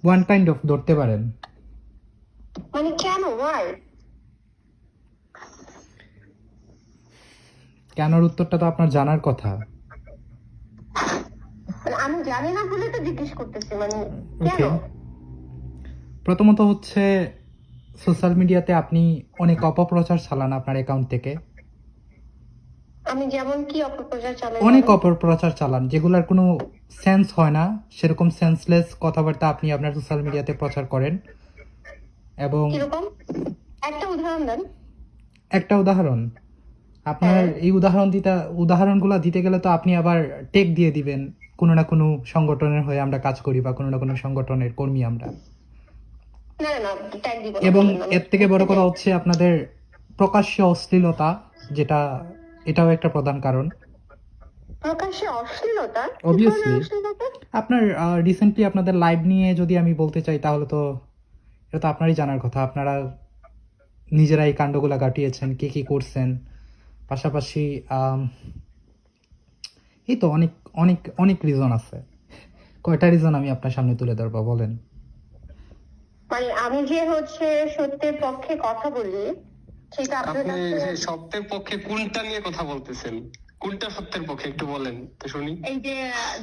One kind of ধরতে পারেন। মানে কেন, ওয়াই? কেনর উত্তরটা তো আপনার জানার কথা। মানে আমি জানি না বলে তো জিজ্ঞেস করতেছি, মানে কেন? ওকে, প্রথমত হচ্ছে সোশ্যাল মিডিয়াতে আপনি অনেক অপপ্রচার চালান আপনার অ্যাকাউন্ট থেকে। আমি যেমন কি অপপ্রচার চালাই? অনেক অপপ্রচার চালান যেগুলোর কোনো সেন্স হয় না, সেরকম সেন্সলেস কথাবার্তা আপনি আপনার সোশ্যাল মিডিয়াতে প্রচার করেন। এবং কিরকম একটা উদাহরণ দেন। একটা উদাহরণ, আপনার এই উদাহরণগুলো দিতে গেলে তো আপনি আবার টেক দিয়ে দিবেন কোনো না কোনো সংগঠনের হয়ে আমরা কাজ করি বা কোনো না কোনো সংগঠনের কর্মী আমরা। না না, ট্যাগ দিব না, এবং বলেন না। এর থেকে বড় কথা হচ্ছে আপনাদের প্রকাশ্য অশ্লীলতা, যেটা এটাও একটা প্রধান কারণ। প্রকাশ্যে অশ্লীলতা? কি ধরনের অবভিয়াসলি অশ্লীলতা? আপনার রিসেন্টলি আপনাদের লাইভ নিয়ে যদি আমি বলতে চাই তাহলে তো এটা তো আপনারই জানার কথা। আপনারা নিজেরা এই কাণ্ডগুলা কাটিয়েছেন, কে কি করছেন। পাশাপাশি এই তো অনেক অনেক অনেক রিজন আছে। কয়টা রিজন আমি আপনার সামনে তুলে ধরবো বলেন? মানে আমি যে হচ্ছে সত্যের পক্ষে কথা বলি, সেটা আপনার আপনি কাছে যে সত্যের পক্ষে কোনটা নিয়ে কথা বলতেছেন? কোনটা সত্যের পক্ষে একটু বলেন তো শুনি। এই যে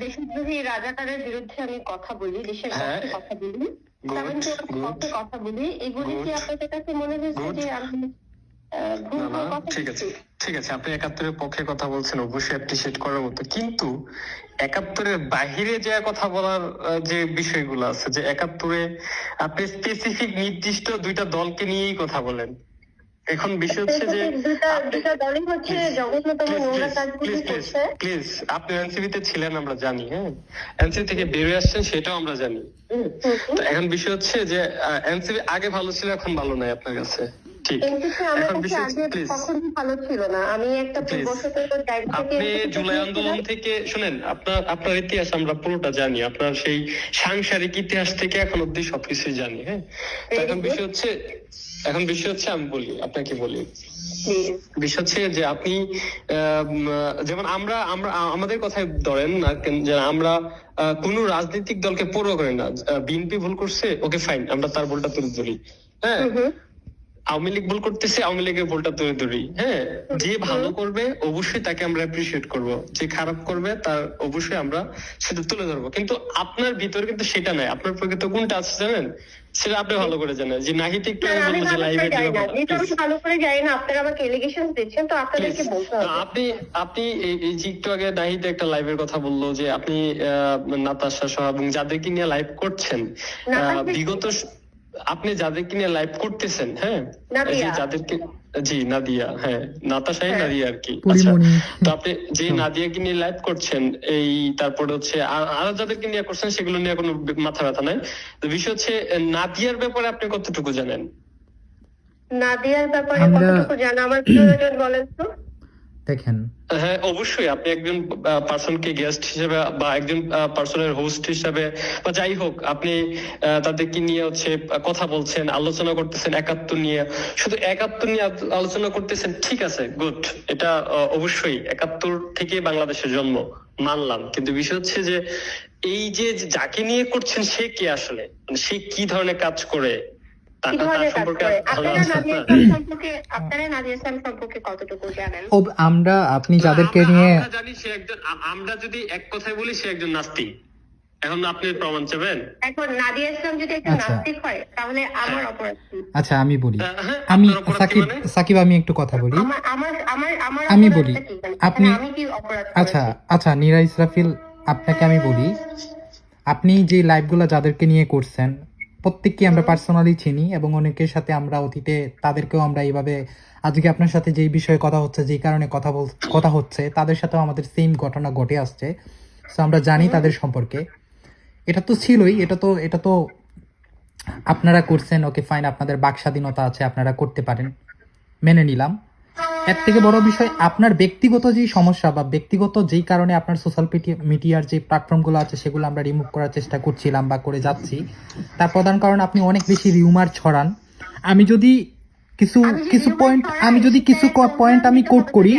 দেশদ্রোহী রাজাকারের বিরুদ্ধে আমি কথা বলি, দেশের হ্যাঁ। পক্ষে কথা বলি, Good, good. পক্ষে কথা বলি, এগুলি কি Good. আপনাদের কাছে মনে হয়েছে Good. যে আমি ভুল না ভুল না, কথা ঠিক আছে, ঠিক আছে, আপনি একাত্তরের পক্ষে কথা বলছেন, অবশ্যই অ্যাপ্রিসিয়েট করার মতো। কিন্তু একাত্তরের বাহিরে যে কথা বলার যে বিষয়গুলো আছে, যে একাত্তরে আপনি স্পেসিফিক নির্দিষ্ট দুইটা দলকে নিয়েই কথা বলেন। এখন বিষয় হচ্ছে যে দুটা দলই হচ্ছে জঘন্যতম নোংরা কাজগুলি করছে। প্লিজ, আপনি এনসিবিতে ছিলেন আমরা জানি, হ্যাঁ, এনসিবি থেকে বেরিয়ে আসছেন সেটাও আমরা জানি। তো এখন বিষয় হচ্ছে যে এনসিবি আগে ভালো ছিল, এখন ভালো নাই আপনার কাছে, ঠিক? এনসিপি আমার এখন কাছে বিষয় আগে প্লিজ, কখনোই ভালো ছিল না। আমি একটা প্লিজ, পূর্বশতের জায়গা থেকে আপনি জুলাই আন্দোলন থেকে শুনেন, আপনার ইতিহাস আমরা পুরোটা জানি, আপনার সেই সাংসারিক ইতিহাস থেকে এখন অব্দি সবকিছু জানি, হ্যাঁ। তো এখন বিষয় হচ্ছে আমি বলি, আপনাকে বলি, বিষয় হচ্ছে যে আপনি যেমন আমরা আমরা আমাদের কথায় ধরেন না, যে আমরা কোন রাজনৈতিক দলকে পরোয়া করি না। বিএনপি ভুল করছে, ওকে ফাইন, আমরা তার ভুলটা তুলে ধরি, হ্যাঁ। আওয়ামী লীগ ভুল করতেছে, আওয়ামী লীগের ভুলটা তুলে ধরি, হ্যাঁ। যে ভালো করবে অবশ্যই তাকে আমরা অ্যাপ্রিসিয়েট করব, যে খারাপ করবে তার অবশ্যই আমরা সেটা তুলে ধরবো। কিন্তু আপনার ভিতরে কিন্তু সেটা নাই। আপনার প্রকৃত কোনটা আছে জানেন? সেটা আপনি ভালো করে জানেন। যে নাহিদ একটু আগে বললো যে লাইভে ভালো করে যাই না, আপনারা আমাকে এলিগেশন দিচ্ছেন, তো আপনাদেরকে বলতে হবে। আপনি এই যে একটু আগে নাহিদ একটা লাইভের কথা বললো, যে আপনি নাতাশা সহ এবং যাদেরকে নিয়ে লাইভ করছেন বিগত, আপনি যাদেরকে নিয়ে লাইভ করতেছেন, হ্যাঁ, এই যে যাদেরকে, জি নাদিয়া, হ্যাঁ, নাতাশাই নাদিয়া আর কি। আচ্ছা, তো আপনি যে নাদিয়াকে নিয়ে লাইভ করছেন, এই তারপরে হচ্ছে আরো যাদেরকে নিয়ে করছেন, সেগুলো নিয়ে কোনো মাথা ব্যথা নাই। তো বিষয় হচ্ছে নাদিয়ার ব্যাপারে আপনি কতটুকু জানেন? নাদিয়ার ব্যাপারে কতটুকু জানা আমার প্রয়োজন বলেন তো। দেখেন, হ্যাঁ, অবশ্যই আপনি একজন পার্সনকে গেস্ট হিসেবে বা একজন পার্সনের হোস্ট হিসেবে বা যাই হোক, আপনি তাদেরকে নিয়ে হচ্ছে কথা বলছেন, আলোচনা করতেছেন একাত্তর নিয়ে, শুধু একাত্তর নিয়ে আলোচনা করতেছেন, ঠিক আছে, গুড, এটা অবশ্যই একাত্তর থেকে বাংলাদেশের জন্ম, মানলাম। কিন্তু বিষয় হচ্ছে যে এই যে যাকে নিয়ে করছেন সে কে আসলে, মানে সে কি ধরনের কাজ করে, আমরা আপনি যাদেরকে নিয়ে জানি সে একজন, আমরা যদি এক কথায় বলি সে একজন নাস্তিক। এখন আপনি প্রমাণ চাবেন? এখন নাদিয়া ইসলাম যদি একটা নাস্তিক হয় তাহলে আমার অপরাধ কি? আচ্ছা আমি বলি, আমি সাকিব আমি একটু কথা বলি, আমি বলি আপনি, আচ্ছা আচ্ছা নীরা ইসরাফিল, আপনাকে আমি বলি, আপনি যে লাইভগুলো যাদেরকে নিয়ে করছেন প্রত্যেককে আমরা পার্সোনালি চিনি এবং অনেকের সাথে আমরা অতীতে তাদেরকেও আমরা এইভাবে, আজকে আপনার সাথে যেই বিষয়ে কথা হচ্ছে, যেই কারণে কথা হচ্ছে, তাদের সাথেও আমাদের সেম ঘটনা ঘটে আসছে, সো আমরা জানি তাদের সম্পর্কে। এটা তো ছিলই, এটা তো আপনারা করছেন, ওকে ফাইন, আপনাদের বাক স্বাধীনতা আছে, আপনারা করতে পারেন, মেনে নিলাম। এর থেকে বড় বিষয় আপনার ব্যক্তিগত যেই সমস্যা বা ব্যক্তিগত যেই কারণে আপনার সোশ্যাল মিডিয়ার যে প্ল্যাটফর্মগুলো আছে সেগুলো আমরা রিমুভ করার চেষ্টা করছিলাম বা করে যাচ্ছি, তার প্রধান কারণ আপনি অনেক বেশি রিউমার ছড়ান। আমি যদি কিছু পয়েন্ট আমি কোট করি,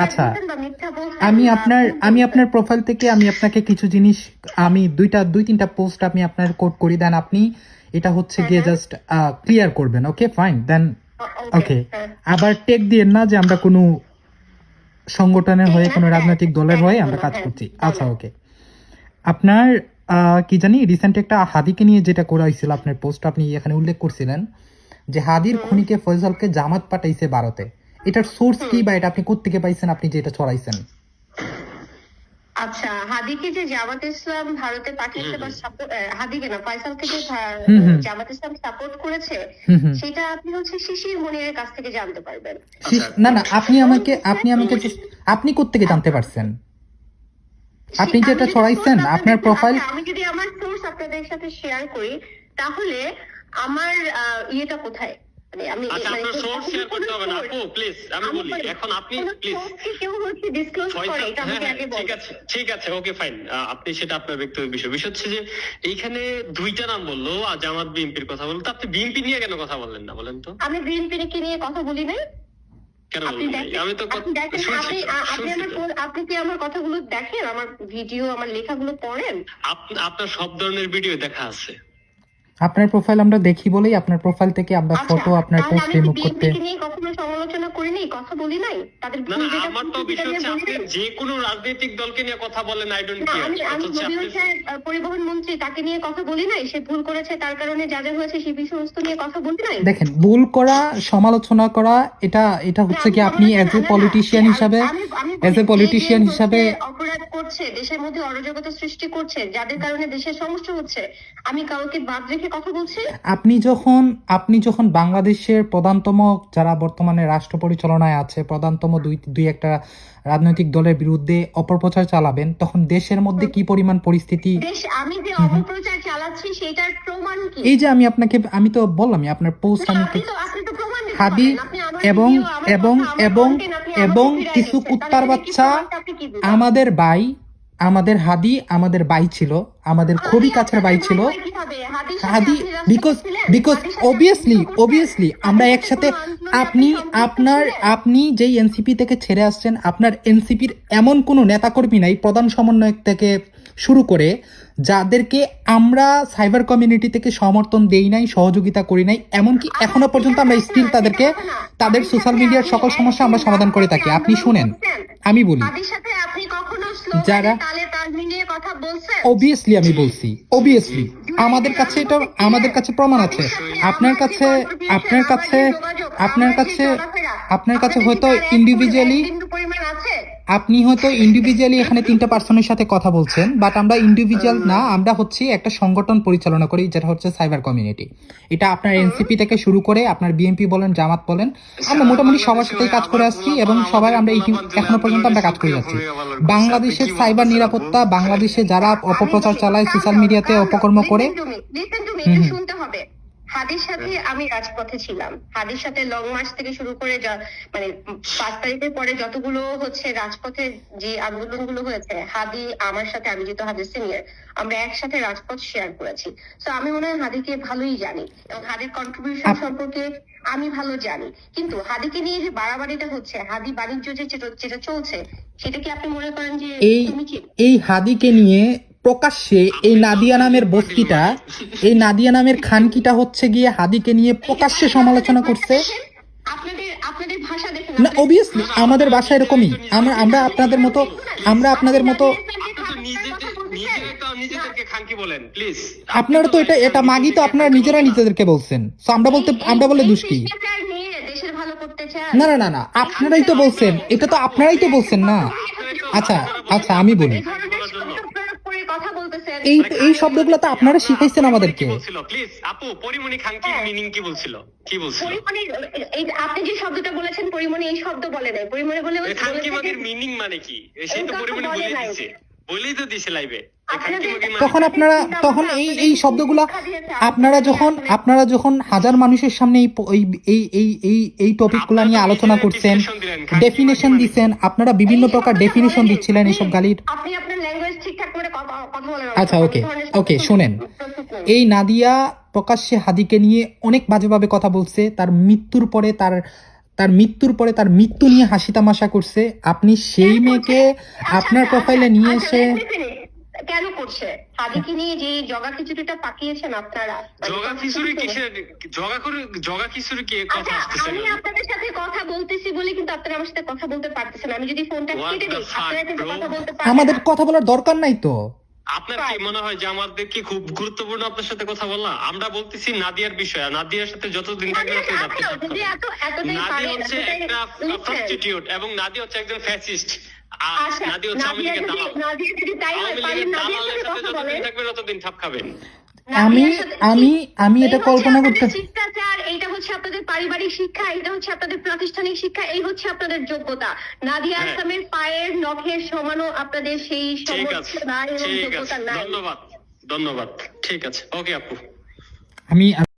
আচ্ছা আমি আপনার প্রোফাইল থেকে আমি আপনাকে কিছু জিনিস আমি দুই তিনটা পোস্ট আমি আপনার কোড করি, দেন আপনি এটা হচ্ছে গিয়ে জাস্ট ক্লিয়ার করবেন। ওকে ফাইন, দেন ওকে। আবার টেক দিয়েন না যে আমরা কোনো সংগঠনের হয়ে কোনো রাজনৈতিক দলের হয়ে আমরা কাজ করছি। আচ্ছা ওকে, আপনার কি জানি রিসেন্ট একটা হাদিকে নিয়ে যেটা করা হয়েছিল, আপনার পোস্ট আপনি এখানে উল্লেখ করছিলেন যে হাদির খুনিকে ফয়সালকে জামাত পাঠাইছে ভারতে। এটার সোর্স কি বা এটা আপনি কোত্থেকে পাইছেন, আপনি যে এটা ছড়াইছেন? আচ্ছা, হাদিকে যে জামাত ইসলাম ভারতে পাঠিয়েছে বা হাদিকে না ফয়সালকে যে জামাত ইসলাম সাপোর্ট করেছে, সেটা আপনি হচ্ছে শিশির মনিরের কাছ থেকে জানতে পারবেন। না না, আপনি কোত্থেকে জানতে পারছেন? আপনি যেটা ছড়াইছেন আপনার প্রোফাইল, আমি যদি আমার সোর্স আপনাদের সাথে শেয়ার করি তাহলে আমার ইয়েটা কোথায়? মানে আমি আচ্ছা, আপনার সোর্স শেয়ার করতে হবে না আপু, প্লিজ। আমি বলি এখন আপনি প্লিজ কেউ হচ্ছে ডিসক্লোজ করে এটা আমাকে আগে বলুন। ঠিক আছে ওকে ফাইন, আপনি সেটা আপনার ব্যক্তিগত বিষয়। বিষয় হচ্ছে যে এইখানে দুইটা নাম বললো, আর জামাত বিএনপির কথা বললো, তো আপনি বিএনপি নিয়ে কেন কথা বললেন না বলেন তো? আমি বিএনপি নিয়ে কথা বলি নাই। কেন বললেন না? আমি তো আপনি কি আমার কথাগুলো দেখেন, আমার ভিডিও আমার লেখাগুলো পড়েন? আপনার সব ধরনের ভিডিও দেখা আছে। আপনার প্রোফাইল আমরা দেখি বলেই আপনার প্রোফাইল থেকে আমরা ফটো আপনার পোস্ট রিমুভ করতে নিয়ে কখনো সমালোচনা করিনি, কথা বলি নাই তাদের। না না, আমার তো বিষয় হচ্ছে আপনি যে কোনো রাজনৈতিক দলকে নিয়ে কথা বলেন, আই ডোন্ট কেয়ার। আমি পরিবহন মন্ত্রী তাকে নিয়ে কথা বলি নাই, সে ভুল করেছে তার কারণে যা যা হয়েছে সেই বিষয়বস্তু নিয়ে কথা বলি নাই। দেখেন, ভুল করা, সমালোচনা করা, এটা হচ্ছে কি আপনি অ্যাজ এ পলিটিশিয়ান হিসাবে অপরাধ করছে, দেশের মধ্যে অরাজকতা সৃষ্টি করছে, যাদের কারণে দেশের সমস্যা হচ্ছে, আমি কাউকে বাদ রেখে কথা বলছি? আপনি যখন বাংলাদেশের প্রধানতম যারা বর্তমানে রাষ্ট্র পরিচালনায় আছে, প্রধানতম দুই একটা রাজনৈতিক দলের বিরুদ্ধে অপপ্রচার চালাবেন, তখন দেশের মধ্যে কি পরিমাণ পরিস্থিতি। আমি যে অপপ্রচার চালাচ্ছি সেটার প্রমাণ কি? এই যে আমি তো বললামই আপনার পোস্ট হাদি এবং কিছু কুত্তার বাচ্চা আমাদের হাদি আমাদের ভাই ছিল, আমাদের খুবই কাছের ভাই ছিল। হাদি বিকজ অবভিয়াসলি আমরা একসাথে, আপনি যেই এনসিপি থেকে ছেড়ে আসছেন, আপনার এনসিপির এমন কোনো নেতাকর্মী নাই, প্রধান সমন্বয়ক থেকে শুরু করে, যাদেরকে আমরা সাইবার কমিউনিটি থেকে সমর্থন দেই নাই, সহযোগিতা করি নাই, এমনকি এখনো পর্যন্ত আমরা স্টিল তাদের সোশ্যাল মিডিয়ার সকল সমস্যা আমরা সমাধান করে থাকি। আপনি শুনেন, আমি বলি, যারা অবভিয়াসলি আমি বলছি, অবভিয়াসলি আমাদের কাছে প্রমাণ আছে। আপনার কাছে হয়তো ইন্ডিভিজুয়ালি এখানে 3টা পার্সনের সাথে কথা বলছেন, বাট আমরা ইন্ডিভিজুয়াল না, আমরা হচ্ছে একটা সংগঠন পরিচালনা করি যেটা হচ্ছে সাইবার কমিউনিটি। এটা আপনার এনসিপি থেকে শুরু করে আপনার বিএনপি বলেন, জামাত বলেন, আমরা মোটামুটি সবার সাথেই কাজ করে আসছি এবং সবাই আমরা এখনো পর্যন্ত আমরা কাজ করে যাচ্ছি। বাংলাদেশের সাইবার নিরাপত্তা, বাংলাদেশে যারা অপপ্রচার চালায়, সোশ্যাল মিডিয়াতে অপকর্ম করে, শুনতে হবে। হাদির সাথে আমি রাজপথে ছিলাম, হাদির সাথে লং মার্চ থেকে শুরু করে মানে 5 তারিখের পরে যতগুলো হচ্ছে রাজপথে যে আন্দোলনগুলো হয়েছে, হাদি আমার সাথে, আমি যেহেতু হাদির সিনিয়র, আমরা একসাথে রাজপথ শেয়ার করেছি। তো আমি মনে হয় হাদিকে ভালোই জানি এবং হাদির কন্ট্রিবিউশন সম্পর্কে আমি ভালো জানি। কিন্তু হাদিকে নিয়ে যে বাড়াবাড়িটা হচ্ছে, হাদি বাণিজ্য যেটা চলছে, সেটা কি আপনি মনে করেন যে এই হাদিকে নিয়ে প্রকাশ্যে এই নাদিয়া নামের খানকিটা হচ্ছে গিয়ে হাদিকে নিয়ে প্রকাশ্যে সমালোচনা করছে? আপনাদের ভাষা দেখে না, অবভিয়াসলি আমাদের ভাষা এরকমই। আমরা আপনাদের মতো আপনারা তো এটা মাগি, তো আপনারা নিজেরা নিজেদেরকে বলছেন, আমরা বলে দোষ কি? না, আপনারাই তো বলছেন, এটা তো আপনারাই তো বলছেন না। আচ্ছা আমি বলি, এই শব্দগুলো তো আপনারা শিখাইছেন আমাদেরকে। প্লিজ আপু, পরিমণি খানকির মিনিং কি বলছিল? আপনি যে শব্দটা বলেছেন পরিমণি এই শব্দ বলে নাই, পরিমণি বলে খানকি মাগির মিনিং মানে কি সেই তো পরিমণি বলেই তো দিছে লাইভে। তখন এই শব্দগুলা আপনারা যখন হাজার মানুষের সামনে এই টপিকগুলো নিয়ে আলোচনা করছেন, ডেফিনেশন দিচ্ছেন, আপনারা বিভিন্ন প্রকার ডেফিনেশন দিচ্ছিলেন এইসব গালির। আপনি আপনার ল্যাঙ্গুয়েজ ঠিকঠাক করে কথা বলেন। আচ্ছা ওকে শুনেন, এই নাদিয়া প্রকাশ্যে হাদিকে নিয়ে অনেক বাজেভাবে কথা বলছে। তার মৃত্যুর পরে তার মৃত্যুর পরে তার মৃত্যু নিয়ে হাসি তামাশা করছে, আপনি সেই মেয়েকে আপনার প্রোফাইলে নিয়ে এসে কেন করছে? হাদিকে নিয়ে যে জগা খিচুড়িটা পাকিয়েছেন আপনারা, জগা খিচুড়ি কিসের জগা খিচুড়ি কি কথা আসতেছে? আমি আপনাদের সাথে কথা বলতেছি বলে কিন্তু আপনারা আমার সাথে কথা বলতে পারতেছেন। আমি যদি ফোনটা কেটে দিই আপনারা কিন্তু কথা বলতে পারবেন। আমাদের কথা বলার দরকার নাই তো। আপনার কি মনে হয় যে আমাদের কি খুব গুরুত্বপূর্ণ আপনার সাথে কথা বলা? আমরা বলতেছি নাদিয়ার বিষয়ে, নাদিয়ার সাথে যতদিন থাকবে নাদিয়া হচ্ছে একটা প্রস্টিটিউট এবং নাদিয়া হচ্ছে একজন ফ্যাসিস্ট। নাদিয়া হচ্ছে আওয়ামী লীগের দালাল। আওয়ামী লীগের দালালের সাথে যতদিন থাকবে ততদিন ঠাপ খাবেন। আমি এটা কল্পনা করতে, শিক্ষাচার এইটা হচ্ছে আপনাদের পারিবারিক শিক্ষা, এটা হচ্ছে আপনাদের প্রাতিষ্ঠানিক শিক্ষা, এই হচ্ছে আপনাদের যোগ্যতা। নাদিয়া আসামের পায়ের নখের সমানও আপনাদের সেই সমর্থন নাই এবং যোগ্যতা নাই। ধন্যবাদ, ঠিক আছে, ওকে আপু। আমি